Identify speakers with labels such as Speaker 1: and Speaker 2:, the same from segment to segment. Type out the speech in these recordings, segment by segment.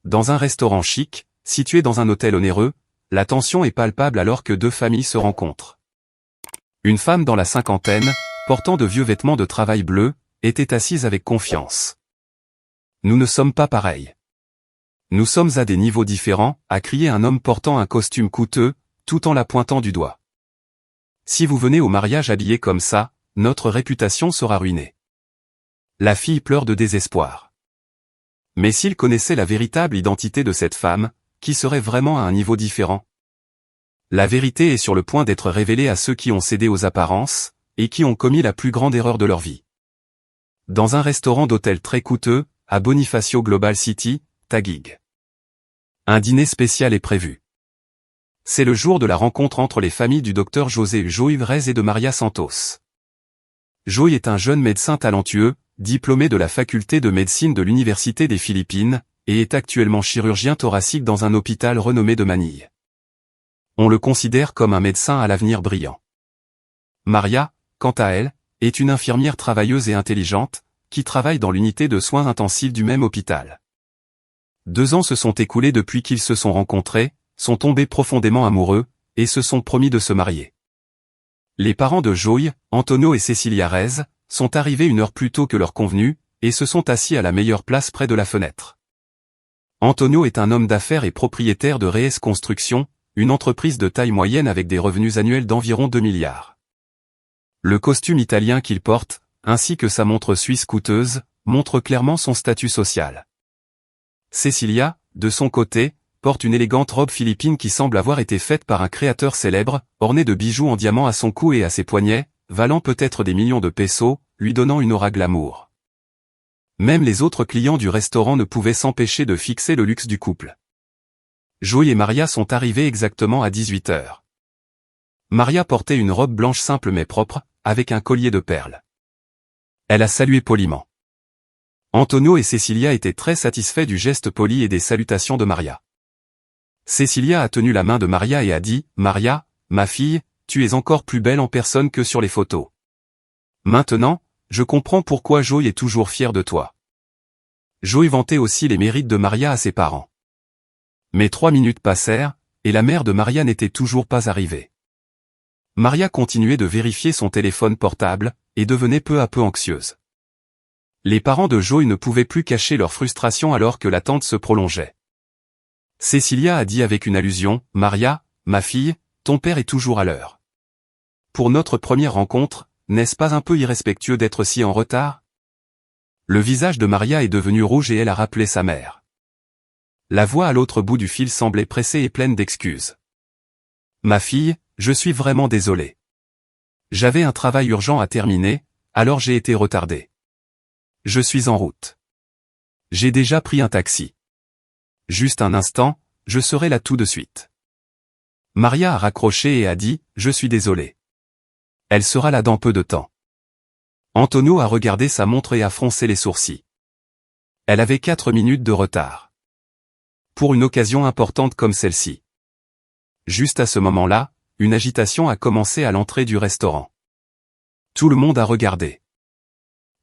Speaker 1: Dans un restaurant chic, situé dans un hôtel onéreux, la tension est palpable alors que deux familles se rencontrent. Une femme dans la cinquantaine, portant de vieux vêtements de travail bleus, était assise avec confiance. « Nous ne sommes pas pareils. Nous sommes à des niveaux différents », a crié un homme portant un costume coûteux, tout en la pointant du doigt. « Si vous venez au mariage habillé comme ça, notre réputation sera ruinée. » La fille pleure de désespoir. Mais s'il connaissait la véritable identité de cette femme, qui serait vraiment à un niveau différent? La vérité est sur le point d'être révélée à ceux qui ont cédé aux apparences, et qui ont commis la plus grande erreur de leur vie. Dans un restaurant d'hôtel très coûteux, à Bonifacio Global City, Taguig. Un dîner spécial est prévu. C'est le jour de la rencontre entre les familles du docteur José Joy Rez et de Maria Santos. Joy est un jeune médecin talentueux, diplômé de la faculté de médecine de l'Université des Philippines, et est actuellement chirurgien thoracique dans un hôpital renommé de Manille. On le considère comme un médecin à l'avenir brillant. Maria, quant à elle, est une infirmière travailleuse et intelligente, qui travaille dans l'unité de soins intensifs du même hôpital. 2 ans se sont écoulés depuis qu'ils se sont rencontrés, sont tombés profondément amoureux, et se sont promis de se marier. Les parents de Joy, Antonio et Cecilia Rez, sont arrivés 1 heure plus tôt que leur convenu, et se sont assis à la meilleure place près de la fenêtre. Antonio est un homme d'affaires et propriétaire de Reyes Construction, une entreprise de taille moyenne avec des revenus annuels d'environ 2 milliards. Le costume italien qu'il porte, ainsi que sa montre suisse coûteuse, montrent clairement son statut social. Cecilia, de son côté, porte une élégante robe philippine qui semble avoir été faite par un créateur célèbre, ornée de bijoux en diamant à son cou et à ses poignets, valant peut-être des millions de pesos, lui donnant une aura glamour. Même les autres clients du restaurant ne pouvaient s'empêcher de fixer le luxe du couple. Joy et Maria sont arrivés exactement à 18 heures. Maria portait une robe blanche simple mais propre, avec un collier de perles. Elle a salué poliment. Antonio et Cecilia étaient très satisfaits du geste poli et des salutations de Maria. Cecilia a tenu la main de Maria et a dit « Maria, ma fille, tu es encore plus belle en personne que sur les photos. Maintenant, je comprends pourquoi Joy est toujours fière de toi. » Joy vantait aussi les mérites de Maria à ses parents. Mais 3 minutes passèrent, et la mère de Maria n'était toujours pas arrivée. Maria continuait de vérifier son téléphone portable, et devenait peu à peu anxieuse. Les parents de Joy ne pouvaient plus cacher leur frustration alors que l'attente se prolongeait. Cecilia a dit avec une allusion, « Maria, ma fille, ton père est toujours à l'heure. Pour notre première rencontre, n'est-ce pas un peu irrespectueux d'être si en retard ?» Le visage de Maria est devenu rouge et elle a rappelé sa mère. La voix à l'autre bout du fil semblait pressée et pleine d'excuses. « Ma fille, je suis vraiment désolé. J'avais un travail urgent à terminer, alors j'ai été retardé. Je suis en route. J'ai déjà pris un taxi. Juste un instant, je serai là tout de suite. » Maria a raccroché et a dit « Je suis désolé. Elle sera là dans peu de temps. » Antonio a regardé sa montre et a froncé les sourcils. Elle avait 4 minutes de retard. Pour une occasion importante comme celle-ci. Juste à ce moment-là, une agitation a commencé à l'entrée du restaurant. Tout le monde a regardé.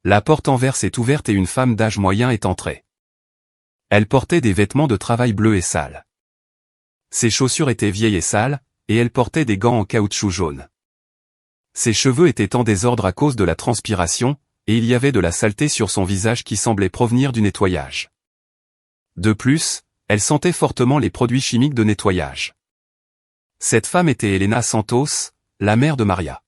Speaker 1: La porte en verre s'est ouverte et une femme d'âge moyen est entrée. Elle portait des vêtements de travail bleus et sales. Ses chaussures étaient vieilles et sales, et elle portait des gants en caoutchouc jaune. Ses cheveux étaient en désordre à cause de la transpiration, et il y avait de la saleté sur son visage qui semblait provenir du nettoyage. De plus, elle sentait fortement les produits chimiques de nettoyage. Cette femme était Elena Santos, la mère de Maria.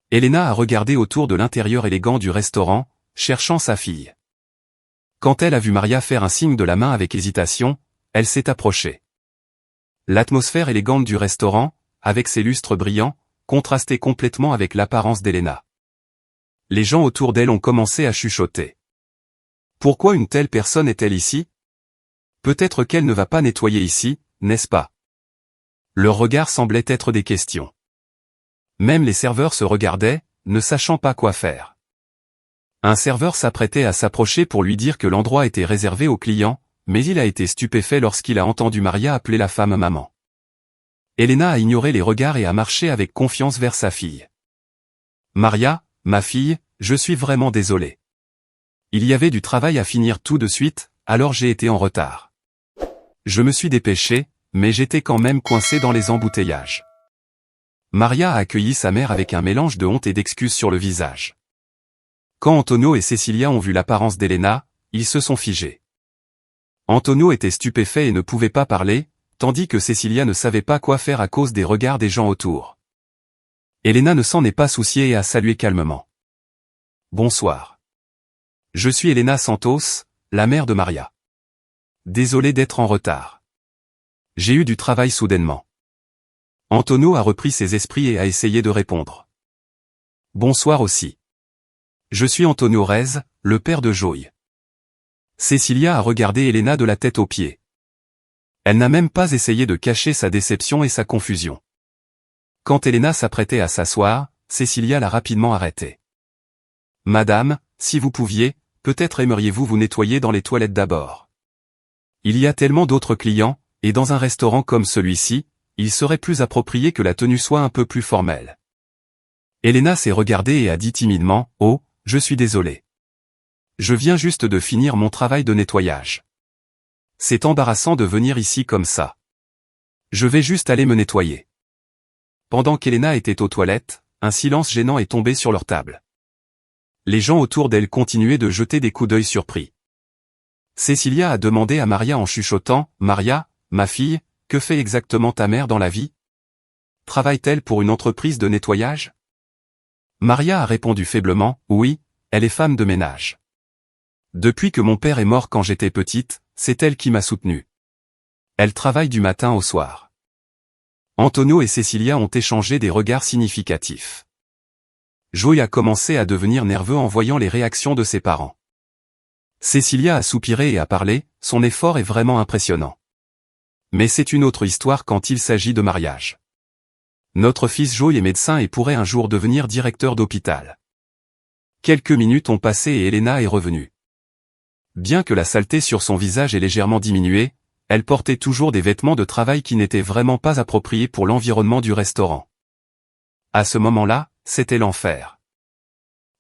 Speaker 1: Elena a regardé autour de l'intérieur élégant du restaurant, cherchant sa fille. Quand elle a vu Maria faire un signe de la main avec hésitation, elle s'est approchée. L'atmosphère élégante du restaurant, avec ses lustres brillants, contrastait complètement avec l'apparence d'Elena. Les gens autour d'elle ont commencé à chuchoter. Pourquoi une telle personne est-elle ici? Peut-être qu'elle ne va pas nettoyer ici, n'est-ce pas? Leur regard semblait être des questions. Même les serveurs se regardaient, ne sachant pas quoi faire. Un serveur s'apprêtait à s'approcher pour lui dire que l'endroit était réservé aux clients, mais il a été stupéfait lorsqu'il a entendu Maria appeler la femme maman. Elena a ignoré les regards et a marché avec confiance vers sa fille. « Maria, ma fille, je suis vraiment désolé. Il y avait du travail à finir tout de suite, alors j'ai été en retard. Je me suis dépêché, mais j'étais quand même coincé dans les embouteillages. Maria a accueilli sa mère avec un mélange de honte et d'excuses sur le visage. Quand Antonio et Cecilia ont vu l'apparence d'Elena, ils se sont figés. Antonio était stupéfait et ne pouvait pas parler, tandis que Cecilia ne savait pas quoi faire à cause des regards des gens autour. Elena ne s'en est pas souciée et a salué calmement. Bonsoir. Je suis Elena Santos, la mère de Maria. Désolé d'être en retard. J'ai eu du travail soudainement. Antonio a repris ses esprits et a essayé de répondre. Bonsoir aussi. Je suis Antonio Rez, le père de Joy. Cecilia a regardé Elena de la tête aux pieds. Elle n'a même pas essayé de cacher sa déception et sa confusion. Quand Elena s'apprêtait à s'asseoir, Cecilia l'a rapidement arrêtée. Madame, si vous pouviez, peut-être aimeriez-vous vous nettoyer dans les toilettes d'abord. Il y a tellement d'autres clients, et dans un restaurant comme celui-ci, il serait plus approprié que la tenue soit un peu plus formelle. Elena s'est regardée et a dit timidement, « Oh, je suis désolée. Je viens juste de finir mon travail de nettoyage. C'est embarrassant de venir ici comme ça. Je vais juste aller me nettoyer. » Pendant qu'Elena était aux toilettes, un silence gênant est tombé sur leur table. Les gens autour d'elle continuaient de jeter des coups d'œil surpris. Cecilia a demandé à Maria en chuchotant, « Maria, ma fille, que fait exactement ta mère dans la vie? Travaille-t-elle pour une entreprise de nettoyage ?» Maria a répondu faiblement, « Oui, elle est femme de ménage. Depuis que mon père est mort quand j'étais petite, c'est elle qui m'a soutenue. Elle travaille du matin au soir. » Antonio et Cecilia ont échangé des regards significatifs. Joy a commencé à devenir nerveux en voyant les réactions de ses parents. Cecilia a soupiré et a parlé, son effort est vraiment impressionnant. Mais c'est une autre histoire quand il s'agit de mariage. Notre fils Joy est médecin et pourrait un jour devenir directeur d'hôpital. Quelques minutes ont passé et Elena est revenue. Bien que la saleté sur son visage ait légèrement diminué, elle portait toujours des vêtements de travail qui n'étaient vraiment pas appropriés pour l'environnement du restaurant. À ce moment-là, c'était l'enfer.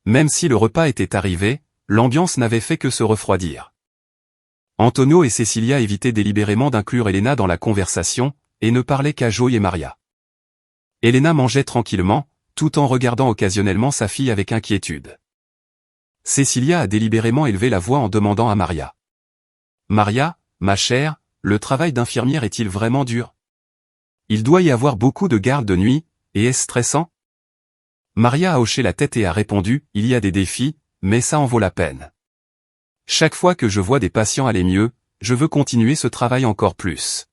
Speaker 1: Même si le repas était arrivé, l'ambiance n'avait fait que se refroidir. Antonio et Cecilia évitaient délibérément d'inclure Elena dans la conversation, et ne parlaient qu'à Joy et Maria. Elena mangeait tranquillement, tout en regardant occasionnellement sa fille avec inquiétude. Cecilia a délibérément élevé la voix en demandant à Maria. « Maria, ma chère, le travail d'infirmière est-il vraiment dur? Il doit y avoir beaucoup de gardes de nuit, et est-ce stressant ?» Maria a hoché la tête et a répondu, « Il y a des défis, mais ça en vaut la peine. Chaque fois que je vois des patients aller mieux, je veux continuer ce travail encore plus. »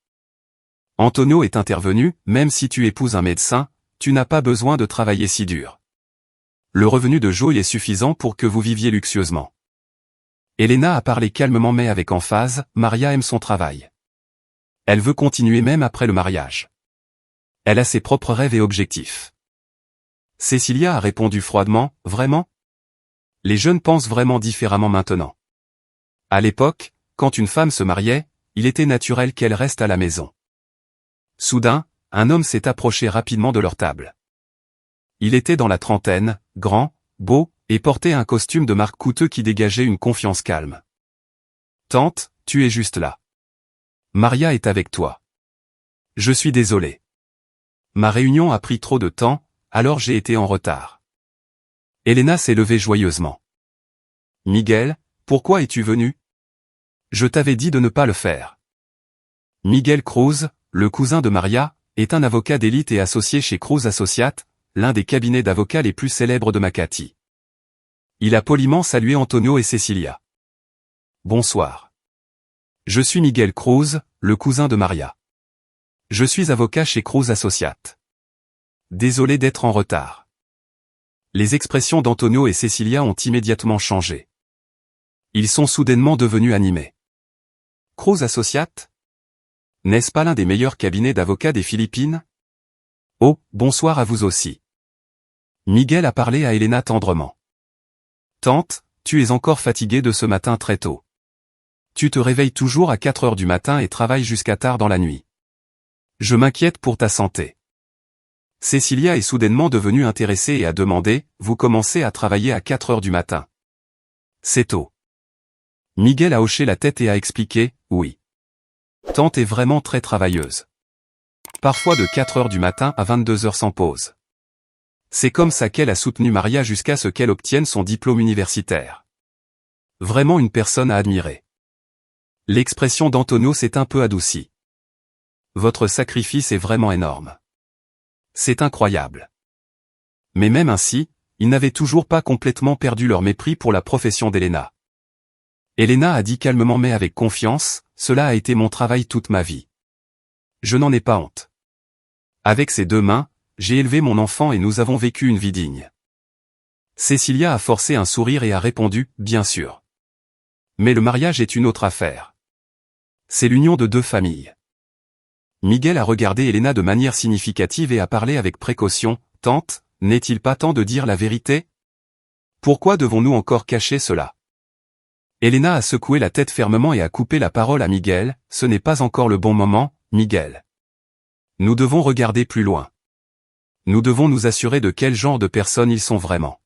Speaker 1: Antonio est intervenu, « Même si tu épouses un médecin, tu n'as pas besoin de travailler si dur. Le revenu de Joy est suffisant pour que vous viviez luxueusement. » Elena a parlé calmement mais avec emphase, Maria aime son travail. Elle veut continuer même après le mariage. Elle a ses propres rêves et objectifs. Cecilia a répondu froidement, « Vraiment? Les jeunes pensent vraiment différemment maintenant. À l'époque, quand une femme se mariait, il était naturel qu'elle reste à la maison. » Soudain, un homme s'est approché rapidement de leur table. Il était dans la trentaine, grand, beau, et portait un costume de marque coûteux qui dégageait une confiance calme. « Tante, tu es juste là. Maria est avec toi. Je suis désolé. Ma réunion a pris trop de temps, alors j'ai été en retard. » Elena s'est levée joyeusement. « Miguel, pourquoi es-tu venu? Je t'avais dit de ne pas le faire. » Miguel Cruz, le cousin de Maria, est un avocat d'élite et associé chez Cruz Associates, l'un des cabinets d'avocats les plus célèbres de Makati. Il a poliment salué Antonio et Cecilia. « Bonsoir. Je suis Miguel Cruz, le cousin de Maria. Je suis avocat chez Cruz Associates. Désolé d'être en retard. » Les expressions d'Antonio et Cecilia ont immédiatement changé. Ils sont soudainement devenus animés. « Cruz Associates? N'est-ce pas l'un des meilleurs cabinets d'avocats des Philippines? Oh, bonsoir à vous aussi. » Miguel a parlé à Elena tendrement. « Tante, tu es encore fatiguée de ce matin très tôt. Tu te réveilles toujours à 4 heures du matin et travailles jusqu'à tard dans la nuit. Je m'inquiète pour ta santé. » Cecilia est soudainement devenue intéressée et a demandé, « Vous commencez à travailler à 4 heures du matin? C'est tôt. » Miguel a hoché la tête et a expliqué, « Oui. Tante est vraiment très travailleuse. Parfois de 4 heures du matin à 22 heures sans pause. C'est comme ça qu'elle a soutenu Maria jusqu'à ce qu'elle obtienne son diplôme universitaire. Vraiment une personne à admirer. L'expression d'Antonio s'est un peu adoucie. Votre sacrifice est vraiment énorme. C'est incroyable. Mais même ainsi, ils n'avaient toujours pas complètement perdu leur mépris pour la profession d'Elena. Elena a dit calmement mais avec confiance, cela a été mon travail toute ma vie. Je n'en ai pas honte. Avec ses 2 mains, j'ai élevé mon enfant et nous avons vécu une vie digne. Cecilia a forcé un sourire et a répondu, bien sûr. Mais le mariage est une autre affaire. C'est l'union de 2 familles. Miguel a regardé Elena de manière significative et a parlé avec précaution, tante, n'est-il pas temps de dire la vérité? Pourquoi devons-nous encore cacher cela? Elena a secoué la tête fermement et a coupé la parole à Miguel, ce n'est pas encore le bon moment, Miguel. Nous devons regarder plus loin. Nous devons nous assurer de quel genre de personnes ils sont vraiment.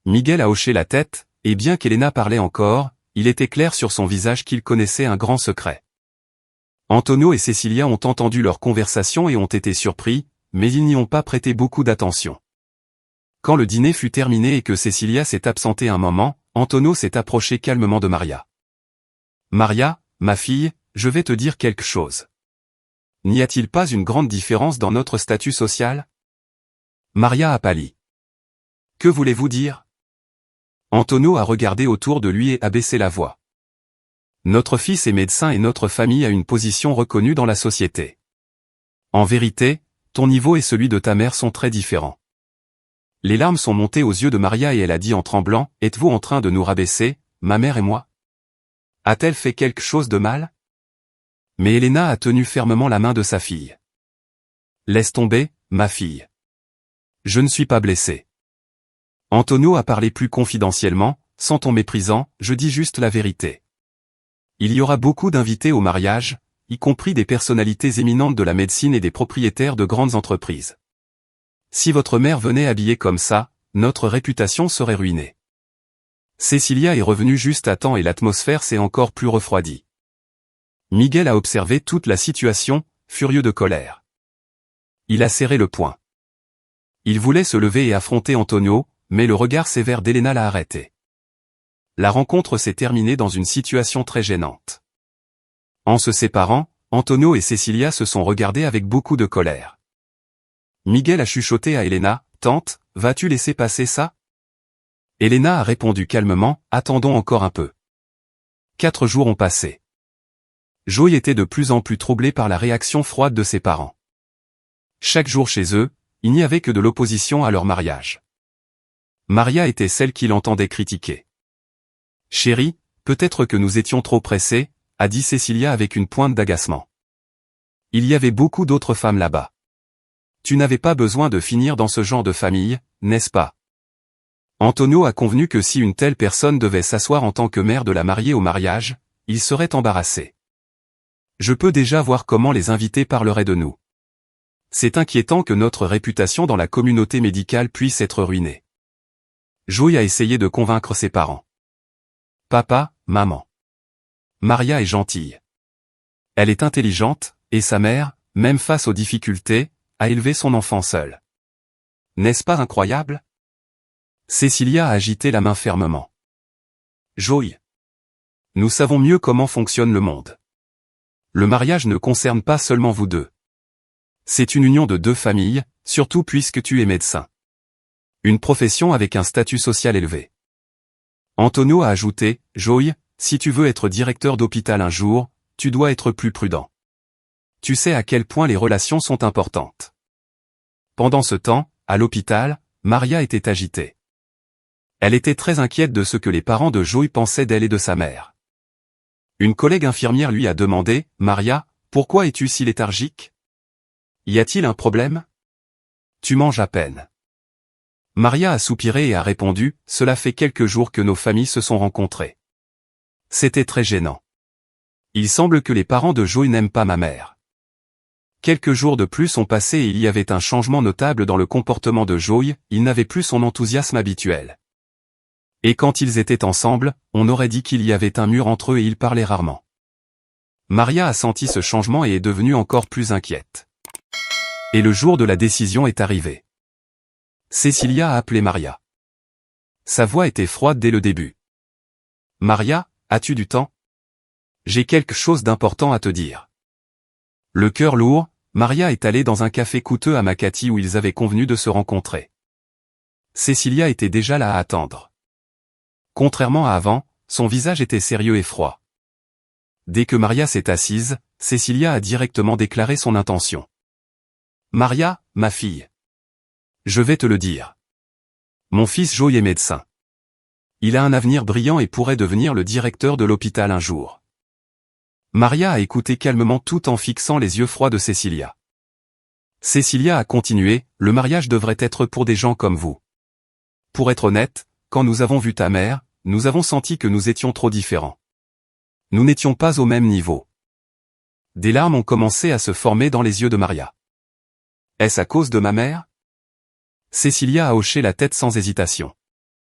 Speaker 1: Miguel a hoché la tête, et bien qu'Elena parlait encore, il était clair sur son visage qu'il connaissait un grand secret. Antonio et Cecilia ont entendu leur conversation et ont été surpris, mais ils n'y ont pas prêté beaucoup d'attention. Quand le dîner fut terminé et que Cecilia s'est absentée un moment, Antonio s'est approché calmement de Maria. Maria, ma fille, je vais te dire quelque chose. N'y a-t-il pas une grande différence dans notre statut social? Maria a pâli. Que voulez-vous dire? Antonio a regardé autour de lui et a baissé la voix. Notre fils est médecin et notre famille a une position reconnue dans la société. En vérité, ton niveau et celui de ta mère sont très différents. Les larmes sont montées aux yeux de Maria et elle a dit en tremblant, êtes-vous en train de nous rabaisser, ma mère et moi? A-t-elle fait quelque chose de mal? Mais Elena a tenu fermement la main de sa fille. Laisse tomber, ma fille. Je ne suis pas blessé. Antonio a parlé plus confidentiellement, sans ton méprisant, je dis juste la vérité. Il y aura beaucoup d'invités au mariage, y compris des personnalités éminentes de la médecine et des propriétaires de grandes entreprises. Si votre mère venait habillée comme ça, notre réputation serait ruinée. Cecilia est revenue juste à temps et l'atmosphère s'est encore plus refroidie. Miguel a observé toute la situation, furieux de colère. Il a serré le poing. Il voulait se lever et affronter Antonio, mais le regard sévère d'Elena l'a arrêté. La rencontre s'est terminée dans une situation très gênante. En se séparant, Antonio et Cecilia se sont regardés avec beaucoup de colère. Miguel a chuchoté à Elena, « Tante, vas-tu laisser passer ça ?» Elena a répondu calmement, « Attendons encore un peu. » 4 jours ont passé. Joey était de plus en plus troublé par la réaction froide de ses parents. Chaque jour chez eux, il n'y avait que de l'opposition à leur mariage. Maria était celle qui l'entendait critiquer. « Chérie, peut-être que nous étions trop pressés », a dit Cecilia avec une pointe d'agacement. Il y avait beaucoup d'autres femmes là-bas. Tu n'avais pas besoin de finir dans ce genre de famille, n'est-ce pas? Antonio a convenu que si une telle personne devait s'asseoir en tant que mère de la mariée au mariage, il serait embarrassé. Je peux déjà voir comment les invités parleraient de nous. C'est inquiétant que notre réputation dans la communauté médicale puisse être ruinée. Joey a essayé de convaincre ses parents. Papa, maman. Maria est gentille. Elle est intelligente, et sa mère, même face aux difficultés, a élevé son enfant seule. N'est-ce pas incroyable? Cecilia a agité la main fermement. Joey. Nous savons mieux comment fonctionne le monde. Le mariage ne concerne pas seulement vous deux. C'est une union de 2 familles, surtout puisque tu es médecin. Une profession avec un statut social élevé. Antonio a ajouté, Joey, si tu veux être directeur d'hôpital un jour, tu dois être plus prudent. Tu sais à quel point les relations sont importantes. Pendant ce temps, à l'hôpital, Maria était agitée. Elle était très inquiète de ce que les parents de Joey pensaient d'elle et de sa mère. Une collègue infirmière lui a demandé, Maria, pourquoi es-tu si léthargique? Y a-t-il un problème? Tu manges à peine. Maria a soupiré et a répondu, cela fait quelques jours que nos familles se sont rencontrées. C'était très gênant. Il semble que les parents de Joey n'aiment pas ma mère. Quelques jours de plus ont passé et il y avait un changement notable dans le comportement de Joey, il n'avait plus son enthousiasme habituel. Et quand ils étaient ensemble, on aurait dit qu'il y avait un mur entre eux et ils parlaient rarement. Maria a senti ce changement et est devenue encore plus inquiète. Et le jour de la décision est arrivé. Cecilia a appelé Maria. Sa voix était froide dès le début. « Maria, as-tu du temps? J'ai quelque chose d'important à te dire. » Le cœur lourd, Maria est allée dans un café coûteux à Makati où ils avaient convenu de se rencontrer. Cecilia était déjà là à attendre. Contrairement à avant, son visage était sérieux et froid. Dès que Maria s'est assise, Cecilia a directement déclaré son intention. « Maria, ma fille. Je vais te le dire. Mon fils Joey est médecin. Il a un avenir brillant et pourrait devenir le directeur de l'hôpital un jour. » Maria a écouté calmement tout en fixant les yeux froids de Cecilia. Cecilia a continué, « Le mariage devrait être pour des gens comme vous. Pour être honnête, quand nous avons vu ta mère, nous avons senti que nous étions trop différents. Nous n'étions pas au même niveau. » Des larmes ont commencé à se former dans les yeux de Maria. « Est-ce à cause de ma mère ?» Cecilia a hoché la tête sans hésitation.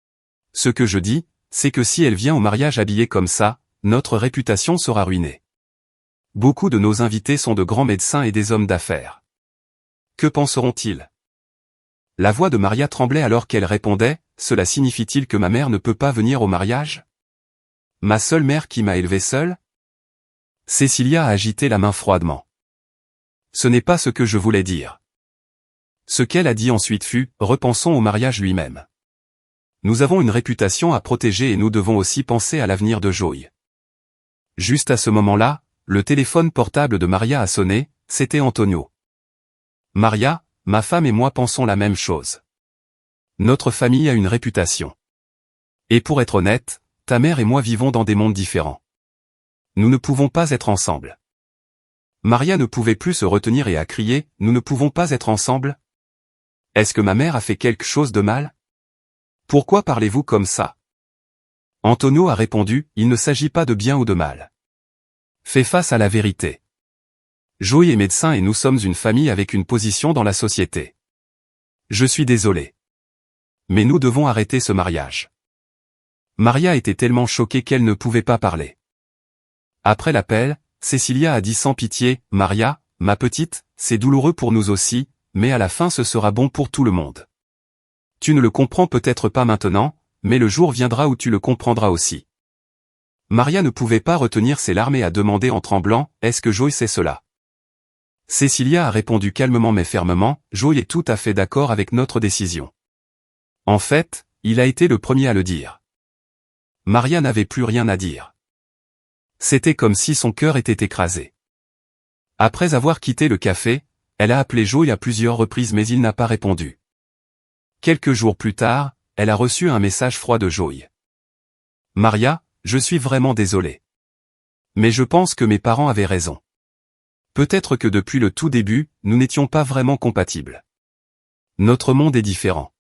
Speaker 1: « Ce que je dis, c'est que si elle vient au mariage habillée comme ça, notre réputation sera ruinée. Beaucoup de nos invités sont de grands médecins et des hommes d'affaires. Que penseront-ils ?» La voix de Maria tremblait alors qu'elle répondait, « Cela signifie-t-il que ma mère ne peut pas venir au mariage? Ma seule mère qui m'a élevée seule ?» Cecilia a agité la main froidement. « Ce n'est pas ce que je voulais dire. » Ce qu'elle a dit ensuite fut, « Repensons au mariage lui-même. Nous avons une réputation à protéger et nous devons aussi penser à l'avenir de Joey. » Juste à ce moment-là, le téléphone portable de Maria a sonné, c'était Antonio. « Maria, ma femme et moi pensons la même chose. Notre famille a une réputation. Et pour être honnête, ta mère et moi vivons dans des mondes différents. Nous ne pouvons pas être ensemble. » Maria ne pouvait plus se retenir et a crié, « Nous ne pouvons pas être ensemble? Est-ce que ma mère a fait quelque chose de mal? Pourquoi parlez-vous comme ça? » Antonio a répondu, « Il ne s'agit pas de bien ou de mal. Fais face à la vérité. Joey est médecin et nous sommes une famille avec une position dans la société. Je suis désolé. Mais nous devons arrêter ce mariage. » Maria était tellement choquée qu'elle ne pouvait pas parler. Après l'appel, Cecilia a dit sans pitié, « Maria, ma petite, c'est douloureux pour nous aussi, mais à la fin ce sera bon pour tout le monde. Tu ne le comprends peut-être pas maintenant, mais le jour viendra où tu le comprendras aussi. » Maria ne pouvait pas retenir ses larmes et a demandé en tremblant, « Est-ce que Joey sait cela? » Cecilia a répondu calmement mais fermement, « Joey est tout à fait d'accord avec notre décision. En fait, il a été le premier à le dire. » Maria n'avait plus rien à dire. C'était comme si son cœur était écrasé. Après avoir quitté le café, elle a appelé Joey à plusieurs reprises mais il n'a pas répondu. Quelques jours plus tard, elle a reçu un message froid de Joey. « Maria, je suis vraiment désolé. Mais je pense que mes parents avaient raison. Peut-être que depuis le tout début, nous n'étions pas vraiment compatibles. Notre monde est différent.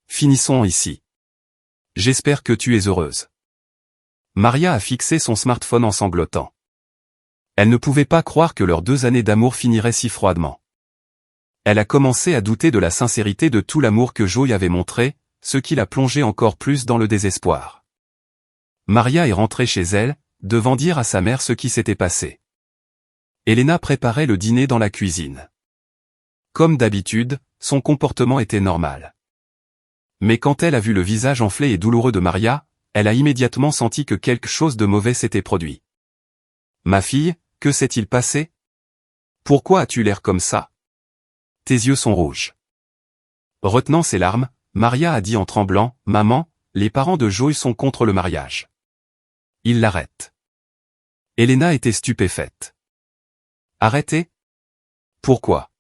Speaker 1: Finissons ici. J'espère que tu es heureuse. » Maria a fixé son smartphone en sanglotant. Elle ne pouvait pas croire que leurs 2 années d'amour finiraient si froidement. Elle a commencé à douter de la sincérité de tout l'amour que Joey avait montré, ce qui l'a plongée encore plus dans le désespoir. Maria est rentrée chez elle, devant dire à sa mère ce qui s'était passé. Elena préparait le dîner dans la cuisine. Comme d'habitude, son comportement était normal. Mais quand elle a vu le visage enflé et douloureux de Maria, elle a immédiatement senti que quelque chose de mauvais s'était produit. « Ma fille, que s'est-il passé? Pourquoi as-tu l'air comme ça? Tes yeux sont rouges. » Retenant ses larmes, Maria a dit en tremblant, « Maman, les parents de Joey sont contre le mariage. Ils l'arrêtent. » Elena était stupéfaite. « Arrêter? Pourquoi? »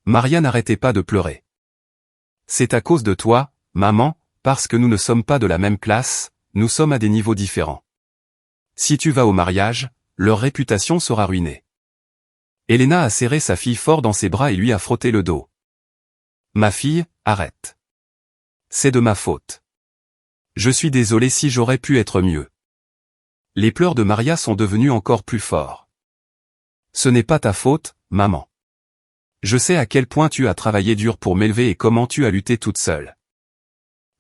Speaker 1: Maria n'arrêtait pas de pleurer. « C'est à cause de toi, maman, parce que nous ne sommes pas de la même classe, nous sommes à des niveaux différents. Si tu vas au mariage, leur réputation sera ruinée. » Elena a serré sa fille fort dans ses bras et lui a frotté le dos. « Ma fille, arrête. C'est de ma faute. Je suis désolé si j'aurais pu être mieux. » Les pleurs de Maria sont devenus encore plus forts. « Ce n'est pas ta faute, maman. Je sais à quel point tu as travaillé dur pour m'élever et comment tu as lutté toute seule. »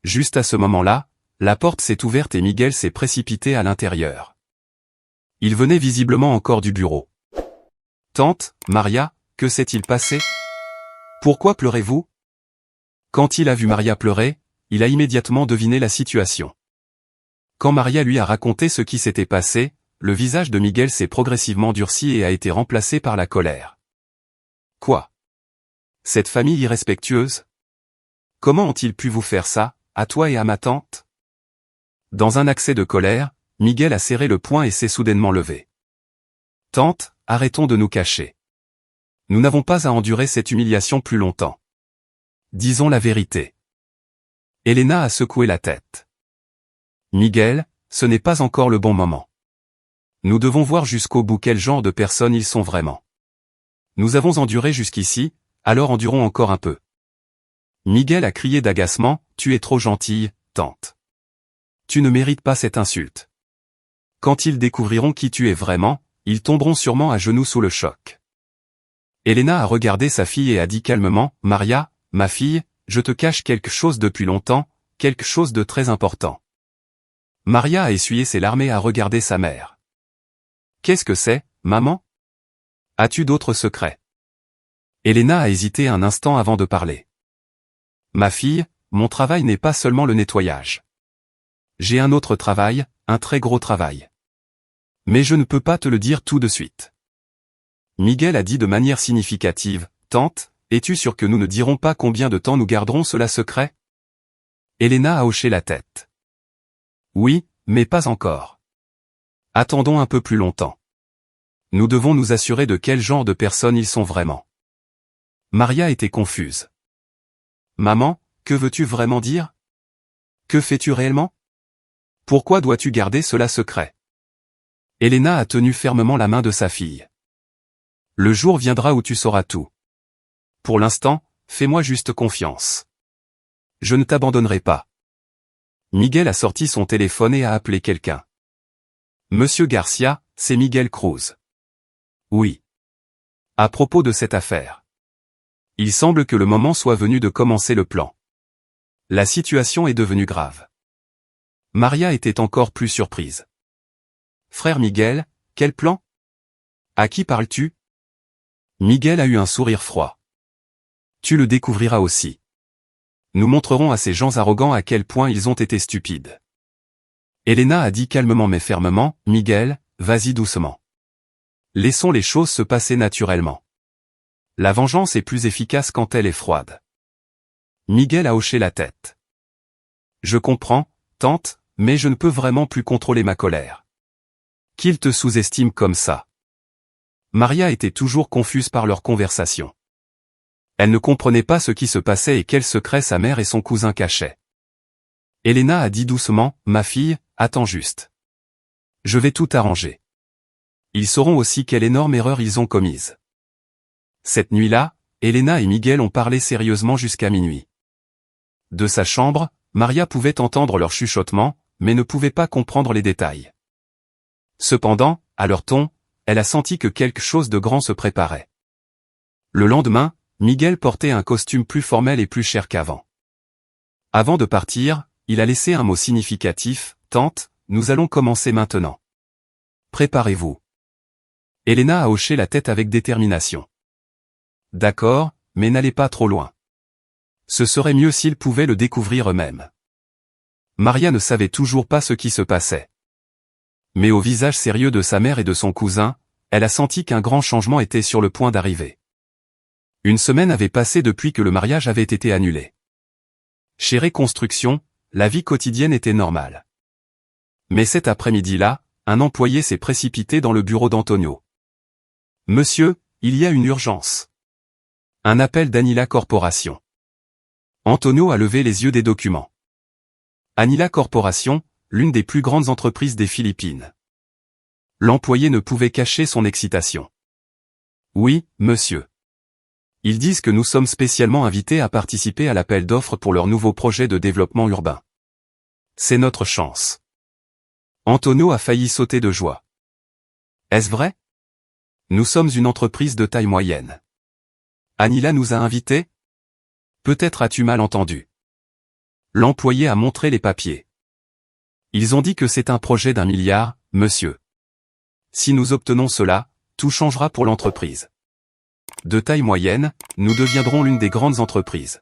Speaker 1: Juste à ce moment-là, la porte s'est ouverte et Miguel s'est précipité à l'intérieur. Il venait visiblement encore du bureau. Tante, Maria, que s'est-il passé? Pourquoi pleurez-vous? Quand il a vu Maria pleurer, il a immédiatement deviné la situation. Quand Maria lui a raconté ce qui s'était passé, le visage de Miguel s'est progressivement durci et a été remplacé par la colère. Quoi? Cette famille irrespectueuse? Comment ont-ils pu vous faire ça, à toi et à ma tante? Dans un accès de colère, Miguel a serré le poing et s'est soudainement levé. Tante, arrêtons de nous cacher. Nous n'avons pas à endurer cette humiliation plus longtemps. Disons la vérité. Elena a secoué la tête. Miguel, ce n'est pas encore le bon moment. Nous devons voir jusqu'au bout quel genre de personnes ils sont vraiment. Nous avons enduré jusqu'ici, alors endurons encore un peu. Miguel a crié d'agacement, tu es trop gentille, tante. Tu ne mérites pas cette insulte. Quand ils découvriront qui tu es vraiment, ils tomberont sûrement à genoux sous le choc. Elena a regardé sa fille et a dit calmement, Maria, ma fille, je te cache quelque chose depuis longtemps, quelque chose de très important. Maria a essuyé ses larmes et a regardé sa mère. Qu'est-ce que c'est, maman? As-tu d'autres secrets? Elena a hésité un instant avant de parler. Ma fille, mon travail n'est pas seulement le nettoyage. J'ai un autre travail, un très gros travail. Mais je ne peux pas te le dire tout de suite. Miguel a dit de manière significative, Tante, es-tu sûre que nous ne dirons pas combien de temps nous garderons cela secret? Elena a hoché la tête. Oui, mais pas encore. Attendons un peu plus longtemps. Nous devons nous assurer de quel genre de personnes ils sont vraiment. Maria était confuse. Maman, que veux-tu vraiment dire? Que fais-tu réellement? Pourquoi dois-tu garder cela secret? Elena a tenu fermement la main de sa fille. Le jour viendra où tu sauras tout. Pour l'instant, fais-moi juste confiance. Je ne t'abandonnerai pas. Miguel a sorti son téléphone et a appelé quelqu'un. Monsieur Garcia, c'est Miguel Cruz. Oui. À propos de cette affaire. Il semble que le moment soit venu de commencer le plan. La situation est devenue grave. Maria était encore plus surprise. Frère Miguel, quel plan? À qui parles-tu? Miguel a eu un sourire froid. Tu le découvriras aussi. Nous montrerons à ces gens arrogants à quel point ils ont été stupides. Elena a dit calmement mais fermement, Miguel, vas-y doucement. Laissons les choses se passer naturellement. La vengeance est plus efficace quand elle est froide. Miguel a hoché la tête. Je comprends, tante, mais je ne peux vraiment plus contrôler ma colère. Qu'il te sous-estime comme ça. Maria était toujours confuse par leur conversation. Elle ne comprenait pas ce qui se passait et quel secret sa mère et son cousin cachaient. Elena a dit doucement, ma fille, attends juste. Je vais tout arranger. Ils sauront aussi quelle énorme erreur ils ont commise. Cette nuit-là, Elena et Miguel ont parlé sérieusement jusqu'à minuit. De sa chambre, Maria pouvait entendre leur chuchotement, mais ne pouvait pas comprendre les détails. Cependant, à leur ton, elle a senti que quelque chose de grand se préparait. Le lendemain, Miguel portait un costume plus formel et plus cher qu'avant. Avant de partir, il a laissé un mot significatif, Tante, nous allons commencer maintenant. Préparez-vous. Elena a hoché la tête avec détermination. D'accord, mais n'allez pas trop loin. Ce serait mieux s'ils pouvaient le découvrir eux-mêmes. Maria ne savait toujours pas ce qui se passait. Mais au visage sérieux de sa mère et de son cousin, elle a senti qu'un grand changement était sur le point d'arriver. Une semaine avait passé depuis que le mariage avait été annulé. Chez Reconstruction, la vie quotidienne était normale. Mais cet après-midi-là, un employé s'est précipité dans le bureau d'Antonio. « Monsieur, il y a une urgence. » Un appel d'Anila Corporation. Antonio a levé les yeux des documents. Anila Corporation, l'une des plus grandes entreprises des Philippines. L'employé ne pouvait cacher son excitation. « Oui, monsieur. Ils disent que nous sommes spécialement invités à participer à l'appel d'offres pour leur nouveau projet de développement urbain. C'est notre chance. » Antonio a failli sauter de joie. « Est-ce vrai? Nous sommes une entreprise de taille moyenne. Anila nous a invités? Peut-être as-tu mal entendu. » L'employé a montré les papiers. « Ils ont dit que c'est un projet d'1 milliard, monsieur. si nous obtenons cela, tout changera pour l'entreprise. De taille moyenne, nous deviendrons l'une des grandes entreprises.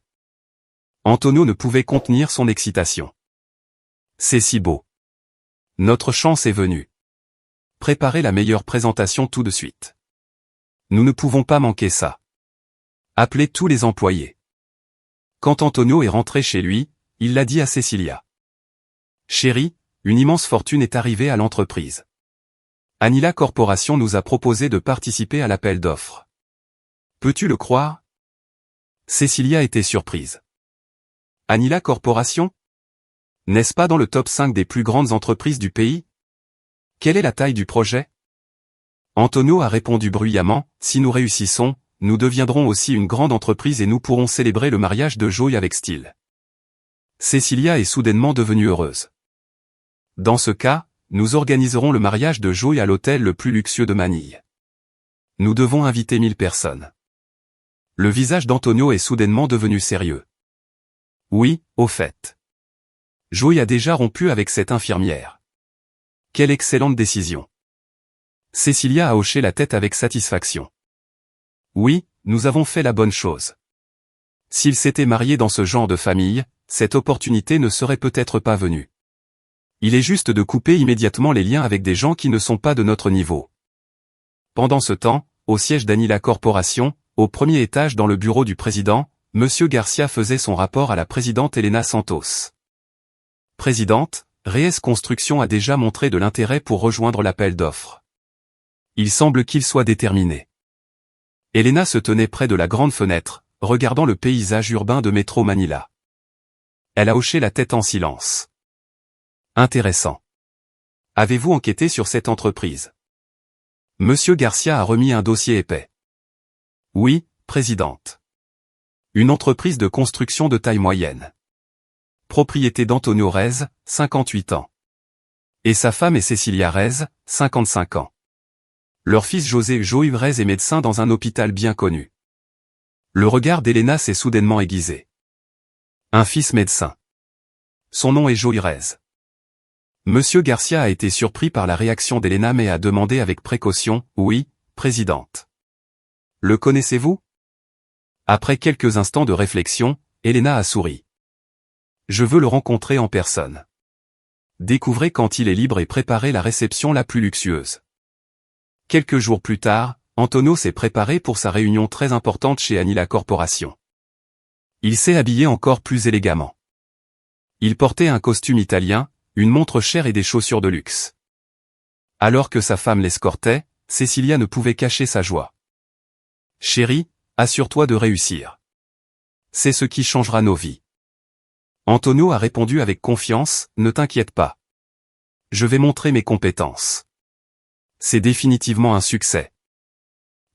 Speaker 1: Antonio ne pouvait contenir son excitation. C'est si beau. Notre chance est venue. Préparez la meilleure présentation tout de suite. Nous ne pouvons pas manquer ça. Appelez tous les employés. Quand Antonio est rentré chez lui, il l'a dit à Cecilia. Chérie, une immense fortune est arrivée à l'entreprise. Anila Corporation nous a proposé de participer à l'appel d'offres. Peux-tu le croire? Cecilia était surprise. Anila Corporation? N'est-ce pas dans le top 5 des plus grandes entreprises du pays? Quelle est la taille du projet? Antonio a répondu bruyamment, si nous réussissons, nous deviendrons aussi une grande entreprise et nous pourrons célébrer le mariage de Joey avec style. Cecilia est soudainement devenue heureuse. Dans ce cas, nous organiserons le mariage de Joey à l'hôtel le plus luxueux de Manille. Nous devons inviter 1000 personnes. Le visage d'Antonio est soudainement devenu sérieux. Oui, au fait. Joey a déjà rompu avec cette infirmière. Quelle excellente décision. Cecilia a hoché la tête avec satisfaction. Oui, nous avons fait la bonne chose. S'il s'était marié dans ce genre de famille, cette opportunité ne serait peut-être pas venue. Il est juste de couper immédiatement les liens avec des gens qui ne sont pas de notre niveau. Pendant ce temps, au siège d'Anila Corporation, au premier étage dans le bureau du président, M. Garcia faisait son rapport à la présidente Elena Santos. Présidente, Reyes Construction a déjà montré de l'intérêt pour rejoindre l'appel d'offres. Il semble qu'il soit déterminé. Elena se tenait près de la grande fenêtre, regardant le paysage urbain de Métro Manila. Elle a hoché la tête en silence. Intéressant. Avez-vous enquêté sur cette entreprise? Monsieur Garcia a remis un dossier épais. Oui, présidente. Une entreprise de construction de taille moyenne. Propriété d'Antonio Reyes, 58 ans. Et sa femme est Cecilia Reyes, 55 ans. Leur fils José Joey Reyes est médecin dans un hôpital bien connu. Le regard d'Elena s'est soudainement aiguisé. Un fils médecin. Son nom est Joey Reyes. Monsieur Garcia a été surpris par la réaction d'Elena mais a demandé avec précaution, oui, présidente. Le connaissez-vous? Après quelques instants de réflexion, Elena a souri. Je veux le rencontrer en personne. Découvrez quand il est libre et préparez la réception la plus luxueuse. Quelques jours plus tard, Antonio s'est préparé pour sa réunion très importante chez Anila Corporation. Il s'est habillé encore plus élégamment. Il portait un costume italien, une montre chère et des chaussures de luxe. Alors que sa femme l'escortait, Cecilia ne pouvait cacher sa joie. Chérie, assure-toi de réussir. C'est ce qui changera nos vies. Antonio a répondu avec confiance, ne t'inquiète pas. Je vais montrer mes compétences. C'est définitivement un succès.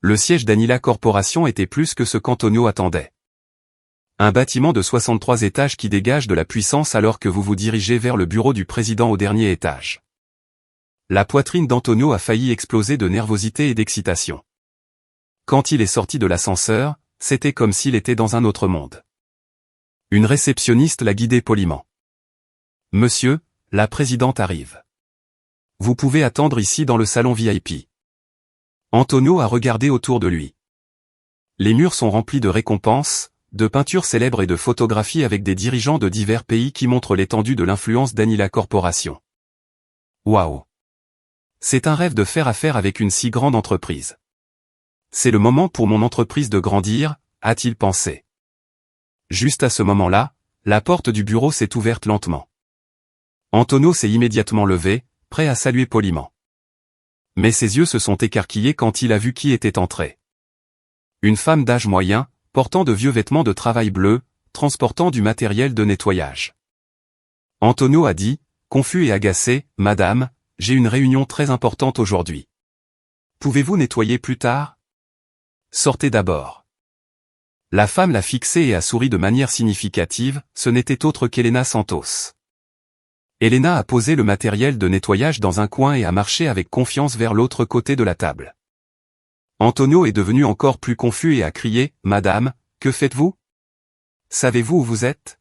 Speaker 1: Le siège d'Anila Corporation était plus que ce qu'Antonio attendait. Un bâtiment de 63 étages qui dégage de la puissance alors que vous vous dirigez vers le bureau du président au dernier étage. La poitrine d'Antonio a failli exploser de nervosité et d'excitation. Quand il est sorti de l'ascenseur, c'était comme s'il était dans un autre monde. Une réceptionniste l'a guidé poliment. Monsieur, la présidente arrive. Vous pouvez attendre ici dans le salon VIP. Antonio a regardé autour de lui. Les murs sont remplis de récompenses, de peintures célèbres et de photographies avec des dirigeants de divers pays qui montrent l'étendue de l'influence d'Anila Corporation. Waouh! C'est un rêve de faire affaire avec une si grande entreprise. C'est le moment pour mon entreprise de grandir, a-t-il pensé. Juste à ce moment-là, la porte du bureau s'est ouverte lentement. Antonio s'est immédiatement levé, prêt à saluer poliment. Mais ses yeux se sont écarquillés quand il a vu qui était entré. Une femme d'âge moyen, portant de vieux vêtements de travail bleus, transportant du matériel de nettoyage. Antonio a dit, confus et agacé, « Madame, j'ai une réunion très importante aujourd'hui. Pouvez-vous nettoyer plus tard? Sortez d'abord. » La femme l'a fixé et a souri de manière significative, ce n'était autre qu'Elena Santos. Elena a posé le matériel de nettoyage dans un coin et a marché avec confiance vers l'autre côté de la table. Antonio est devenu encore plus confus et a crié, « Madame, que faites-vous? Savez-vous où vous êtes?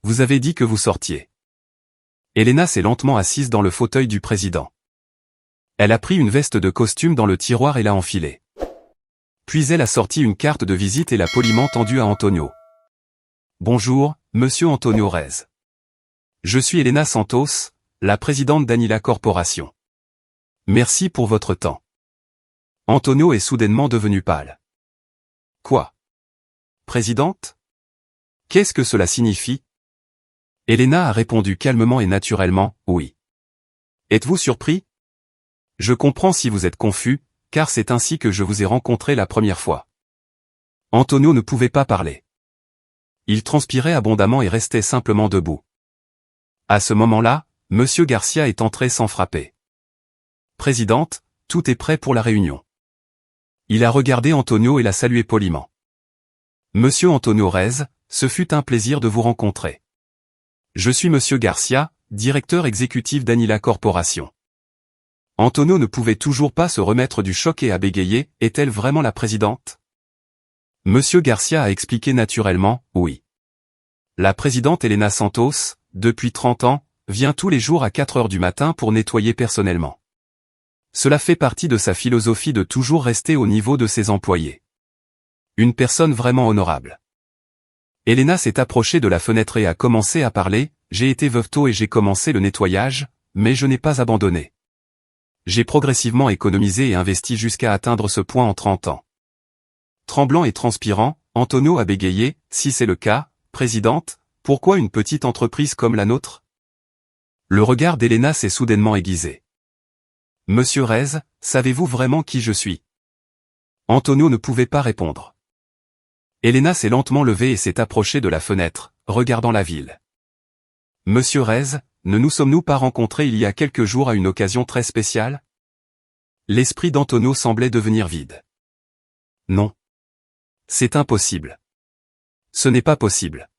Speaker 1: Vous avez dit que vous sortiez. » Elena s'est lentement assise dans le fauteuil du président. Elle a pris une veste de costume dans le tiroir et l'a enfilée. Puis elle a sorti une carte de visite et l'a poliment tendue à Antonio. Bonjour, monsieur Antonio Rez. Je suis Elena Santos, la présidente d'Anila Corporation. Merci pour votre temps. Antonio est soudainement devenu pâle. Quoi? Présidente? Qu'est-ce que cela signifie? Elena a répondu calmement et naturellement, oui. Êtes-vous surpris? Je comprends si vous êtes confus, car c'est ainsi que je vous ai rencontré la première fois. Antonio ne pouvait pas parler. Il transpirait abondamment et restait simplement debout. À ce moment-là, Monsieur Garcia est entré sans frapper. Présidente, tout est prêt pour la réunion. Il a regardé Antonio et l'a salué poliment. Monsieur Antonio Rez, ce fut un plaisir de vous rencontrer. Je suis Monsieur Garcia, directeur exécutif d'Anila Corporation. Antonio ne pouvait toujours pas se remettre du choc et a bégayé, est-elle vraiment la présidente? Monsieur Garcia a expliqué naturellement, oui. La présidente Elena Santos, depuis 30 ans, vient tous les jours à 4 heures du matin pour nettoyer personnellement. Cela fait partie de sa philosophie de toujours rester au niveau de ses employés. Une personne vraiment honorable. Elena s'est approchée de la fenêtre et a commencé à parler, j'ai été veuve tôt et j'ai commencé le nettoyage, mais je n'ai pas abandonné. J'ai progressivement économisé et investi jusqu'à atteindre ce point en 30 ans. Tremblant et transpirant, Antonio a bégayé, si c'est le cas, présidente, pourquoi une petite entreprise comme la nôtre? Le regard d'Elena s'est soudainement aiguisé. Monsieur Rez, savez-vous vraiment qui je suis? Antonio ne pouvait pas répondre. Elena s'est lentement levée et s'est approchée de la fenêtre, regardant la ville. Monsieur Rez, ne nous sommes-nous pas rencontrés il y a quelques jours à une occasion très spéciale? L'esprit d'Antonio semblait devenir vide. Non. C'est impossible. Ce n'est pas possible.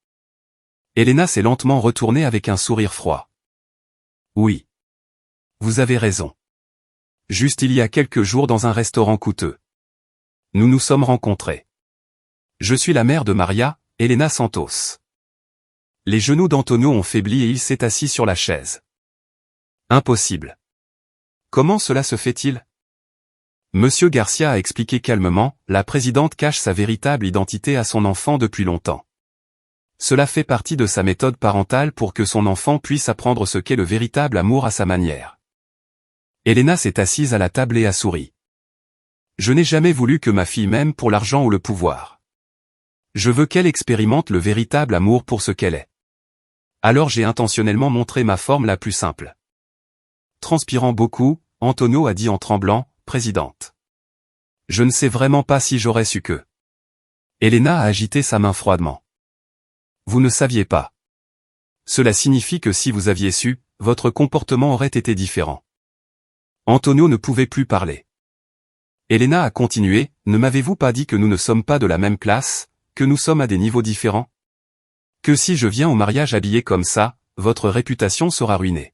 Speaker 1: Elena s'est lentement retournée avec un sourire froid. Oui. Vous avez raison. Juste il y a quelques jours dans un restaurant coûteux. Nous nous sommes rencontrés. Je suis la mère de Maria, Elena Santos. Les genoux d'Antonio ont faibli et il s'est assis sur la chaise. Impossible. Comment cela se fait-il? Monsieur Garcia a expliqué calmement, la présidente cache sa véritable identité à son enfant depuis longtemps. Cela fait partie de sa méthode parentale pour que son enfant puisse apprendre ce qu'est le véritable amour à sa manière. Elena s'est assise à la table et a souri. Je n'ai jamais voulu que ma fille m'aime pour l'argent ou le pouvoir. Je veux qu'elle expérimente le véritable amour pour ce qu'elle est. Alors j'ai intentionnellement montré ma forme la plus simple. Transpirant beaucoup, Antonio a dit en tremblant, présidente. Je ne sais vraiment pas si j'aurais su que. Elena a agité sa main froidement. Vous ne saviez pas. Cela signifie que si vous aviez su, votre comportement aurait été différent. Antonio ne pouvait plus parler. Elena a continué, ne m'avez-vous pas dit que nous ne sommes pas de la même classe, que nous sommes à des niveaux différents? Que si je viens au mariage habillé comme ça, votre réputation sera ruinée.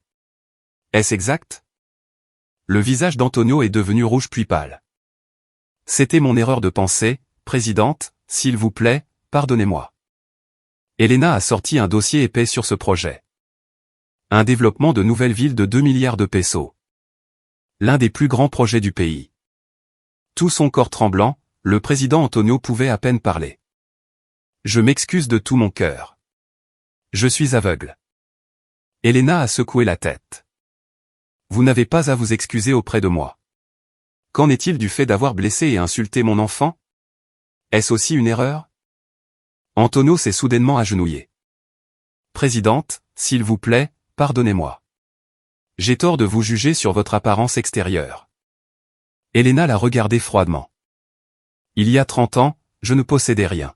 Speaker 1: Est-ce exact? Le visage d'Antonio est devenu rouge puis pâle. C'était mon erreur de pensée, présidente, s'il vous plaît, pardonnez-moi. Elena a sorti un dossier épais sur ce projet. Un développement de nouvelles villes de 2 milliards de pesos. L'un des plus grands projets du pays. Tout son corps tremblant, le président Antonio pouvait à peine parler. Je m'excuse de tout mon cœur. Je suis aveugle. Elena a secoué la tête. Vous n'avez pas à vous excuser auprès de moi. Qu'en est-il du fait d'avoir blessé et insulté mon enfant? Est-ce aussi une erreur? Antonio s'est soudainement agenouillé. Présidente, s'il vous plaît, pardonnez-moi. J'ai tort de vous juger sur votre apparence extérieure. Elena l'a regardé froidement. Il y a 30 ans, je ne possédais rien.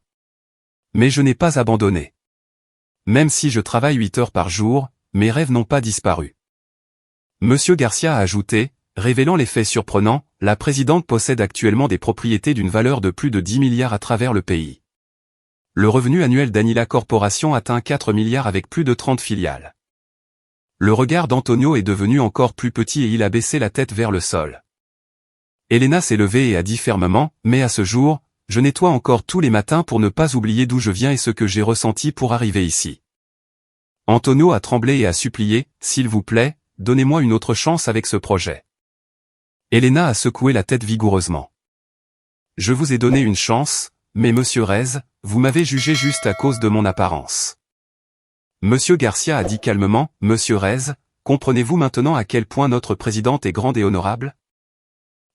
Speaker 1: Mais je n'ai pas abandonné. Même si je travaille 8 heures par jour, mes rêves n'ont pas disparu. Monsieur Garcia a ajouté, révélant les faits surprenants, la présidente possède actuellement des propriétés d'une valeur de plus de 10 milliards à travers le pays. Le revenu annuel d'Anila Corporation atteint 4 milliards avec plus de 30 filiales. Le regard d'Antonio est devenu encore plus petit et il a baissé la tête vers le sol. Elena s'est levée et a dit fermement, mais à ce jour, je nettoie encore tous les matins pour ne pas oublier d'où je viens et ce que j'ai ressenti pour arriver ici. Antonio a tremblé et a supplié, s'il vous plaît, donnez-moi une autre chance avec ce projet. Elena a secoué la tête vigoureusement. Je vous ai donné une chance, mais monsieur Rez, vous m'avez jugé juste à cause de mon apparence. Monsieur Garcia a dit calmement, monsieur Rez, comprenez-vous maintenant à quel point notre présidente est grande et honorable?